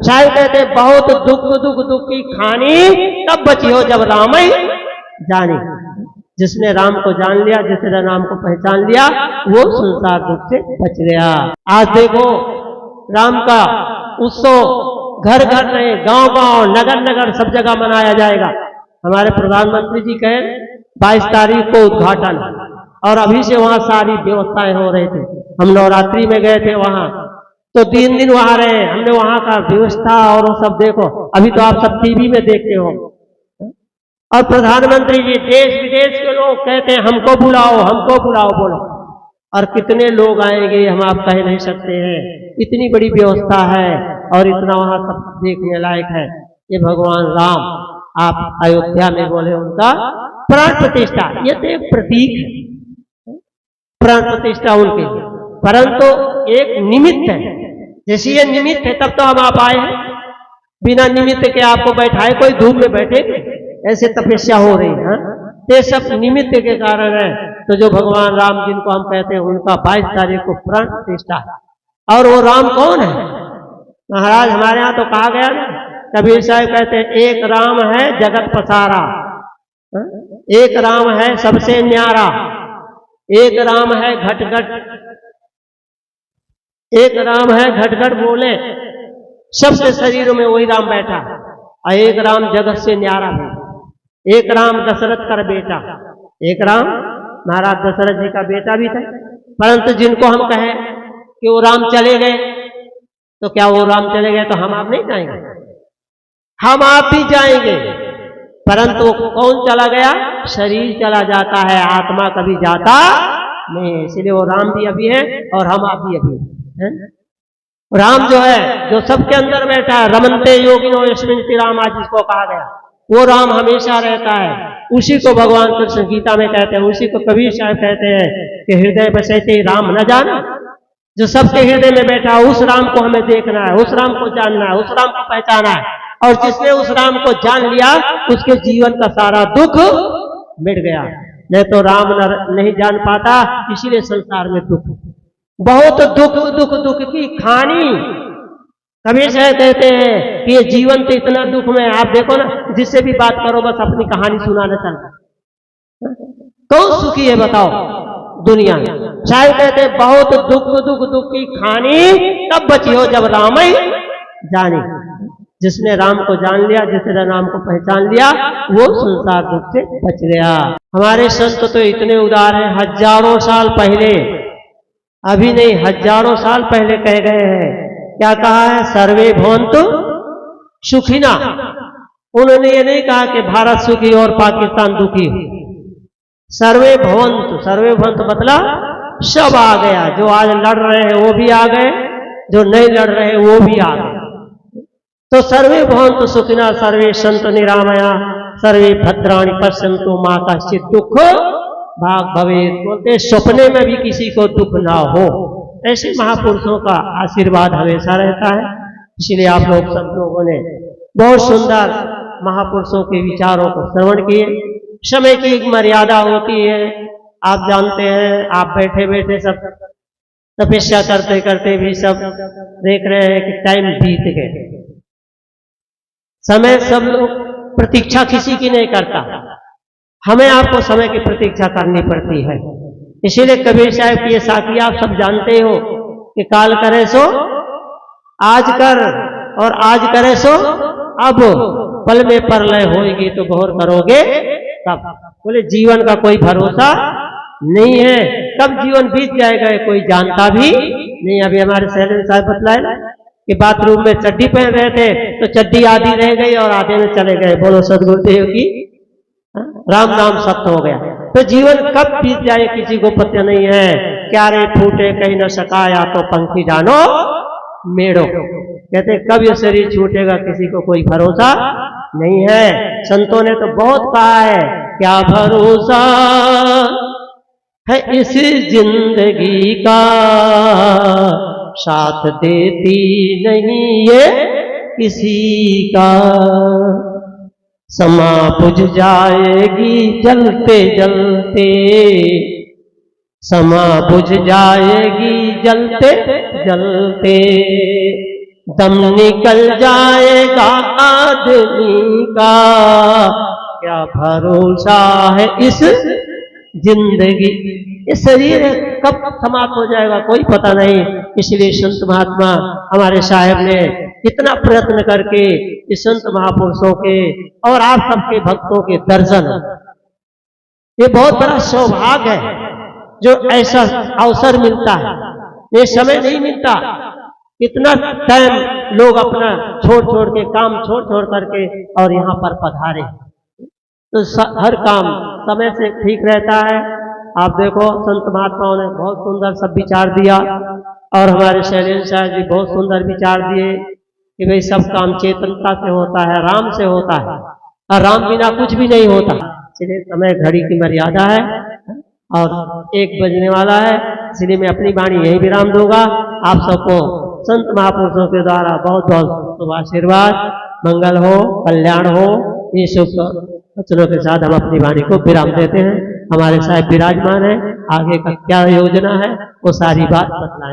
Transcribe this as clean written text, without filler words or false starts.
शायद कहते बहुत दुख दुख दुख की खानी तब बची हो जब राम ही जानी। जिसने राम को जान लिया, जिसने राम को पहचान लिया, वो संसार दुख से बच गया। आज देखो राम का उत्सव घर घर में, गांव गांव, नगर नगर सब जगह मनाया जाएगा। हमारे प्रधानमंत्री जी कहे 22 तारीख को उद्घाटन, और अभी से वहां सारी व्यवस्थाएं हो रही थी। हम नवरात्रि में गए थे वहां, तो 3 दिन वहां रहे। हमने वहां का व्यवस्था और वो सब देखो, अभी तो आप सब टीवी में देखते हो। और प्रधानमंत्री जी देश विदेश के लोग कहते हैं हमको बुलाओ, हमको बुलाओ, बोलो। और कितने लोग आएंगे हम आप कह नहीं सकते हैं। इतनी बड़ी व्यवस्था है और इतना वहां सब देखने लायक है। ये भगवान राम आप अयोध्या में बोले उनका प्राण प्रतिष्ठा, ये तो एक प्रतीक है, प्राण प्रतिष्ठा उनकी, परंतु एक निमित्त है। जैसे ये निमित्त है तब तो हम आप आए हैं। बिना निमित्त के आपको बैठाए कोई धूप में बैठे, ऐसे तपस्या हो रही है। ये सब निमित्त के कारण है। तो जो भगवान राम जिनको हम कहते हैं उनका 22 तारीख को प्राण प्रतिष्ठा है। और वो राम कौन है? महाराज हमारे यहाँ तो कहा गया ना, कबीर साहब कहते हैं एक राम है जगत पसारा, एक राम है सबसे न्यारा, एक राम है घट घट, एक राम है घट घट बोले, सबके शरीरों में वही राम बैठा। और एक राम जगत से न्यारा है, एक राम दशरथ का बेटा, एक राम महाराज दशरथ जी का बेटा भी था। परंतु जिनको हम कहें कि वो राम चले गए, तो क्या वो राम चले गए तो हम आप नहीं जाएंगे? हम आप भी जाएंगे, परंतु कौन चला गया? शरीर चला जाता है, आत्मा कभी जाता नहीं। इसलिए वो राम भी अभी है और हम आप भी अभी हैं। राम जो है जो सबके अंदर बैठा है, रमनते योगिनो यस्मिन् राम, आज जिसको कहा गया, वो राम हमेशा रहता है। उसी को भगवान कृष्ण गीता में कहते हैं, उसी को कबीर साहब कहते हैं कि हृदय बसैते राम न जाना। जो सबके हृदय में बैठा है उस राम को हमें देखना है, उस राम को जानना है, उस राम को पहचाना है। और जिसने उस राम को जान लिया उसके जीवन का सारा दुख मिट गया। नहीं तो राम नहीं जान पाता, इसीलिए संसार में दुख, बहुत दुख दुख दुख की खानी। कबीर साहब कहते हैं कि ये जीवन तो इतना दुख में, आप देखो ना जिससे भी बात करो बस अपनी कहानी सुनाना चलता। कौन सुखी है बताओ दुनिया में? शायद कहते हैं बहुत दुख दुख दुख की खानी तब बची हो जब राम ही जानी। जिसने राम को जान लिया, जिसने राम को पहचान लिया, वो संसार दुख से बच गया। हमारे संत तो इतने उदार हैं, हजारों साल पहले, अभी नहीं हजारों साल पहले कह गए हैं। क्या कहा है? सर्वे भवन्तु सुखिना। उन्होंने ये नहीं कहा कि भारत सुखी और पाकिस्तान दुखी हो। सर्वे भवन्तु, सर्वे भवन्तु मतलब सब आ गया। जो आज लड़ रहे हैं वो भी आ गए, जो नहीं लड़ रहे वो भी आ गए। तो सर्वे भवन्तु सुखिना, सर्वे सन्तु निरामया, सर्वे भद्राणि पश्यन्तु मा कश्चित् दुःख भाग भवेत्। बोलते सपने में भी किसी को दुख ना हो। ऐसे महापुरुषों का आशीर्वाद हमेशा रहता है। इसलिए आप लोग सब लोगों ने बहुत सुंदर महापुरुषों के विचारों को श्रवण किए। समय की एक मर्यादा होती है, आप जानते हैं। आप बैठे बैठे सब तपस्या करते करते भी सब देख रहे हैं कि टाइम बीत गए। समय सब लोग प्रतीक्षा किसी की नहीं करता, हमें आपको समय की प्रतीक्षा करनी पड़ती है। इसीलिए कबीर साहब की ये साखी आप सब जानते हो कि काल करे सो आज कर, और आज करे सो अब, पल में परलय होएगी तो गौर करोगे कब। बोले जीवन का कोई भरोसा नहीं है, कब जीवन बीत जाएगा कोई जानता भी नहीं। अभी हमारे शैलेंद्र साहब बतलाए कि बाथरूम में चड्डी पहन रहे थे तो चड्डी आधी रह गई और आधे में चले गए। बोलो सदगुरुदेव की राम नाम सत्य हो गया। तो जीवन कब बीत जाए किसी को पता नहीं है। क्यारे फूटे कहीं न सकाया तो पंखी जानो मेड़ो। कहते कब ये शरीर छूटेगा किसी को कोई भरोसा नहीं है। संतों ने तो बहुत कहा है, क्या भरोसा है इस जिंदगी का, साथ देती नहीं ये किसी का। समा बुझ जाएगी जलते जलते, समा बुझ जाएगी जलते जलते। दम निकल जाएगा आदमी का, क्या भरोसा है इस जिंदगी। ये शरीर कब समाप्त हो जाएगा कोई पता नहीं। इसलिए संत महात्मा हमारे साहब ने इतना प्रयत्न करके इस संत महापुरुषों के और आप सबके भक्तों के दर्शन, ये बहुत बड़ा सौभाग्य है जो ऐसा अवसर मिलता है। ये समय नहीं मिलता, इतना टाइम लोग अपना छोड़ छोड़ के, काम छोड़ छोड़ करके और यहाँ पर पधारे, तो हर काम समय से ठीक रहता है। आप देखो संत महात्माओं ने बहुत सुंदर सब विचार दिया और हमारे शैलेंद्र साहब जी बहुत सुंदर विचार दिए कि भाई सब काम चेतनता से होता है, राम से होता है, और राम बिना कुछ भी नहीं होता। इसलिए समय घड़ी की मर्यादा है और 1 बजने वाला है, इसलिए मैं अपनी वाणी यही विराम दूंगा। आप सबको संत महापुरुषों के द्वारा बहुत बहुत शुभ आशीर्वाद, मंगल हो, कल्याण हो, ये शुभ वचनों के साथ हम अपनी वाणी को विराम देते हैं। हमारे साहब विराजमान है, आगे का क्या योजना है वो सारी बात बतलाएं।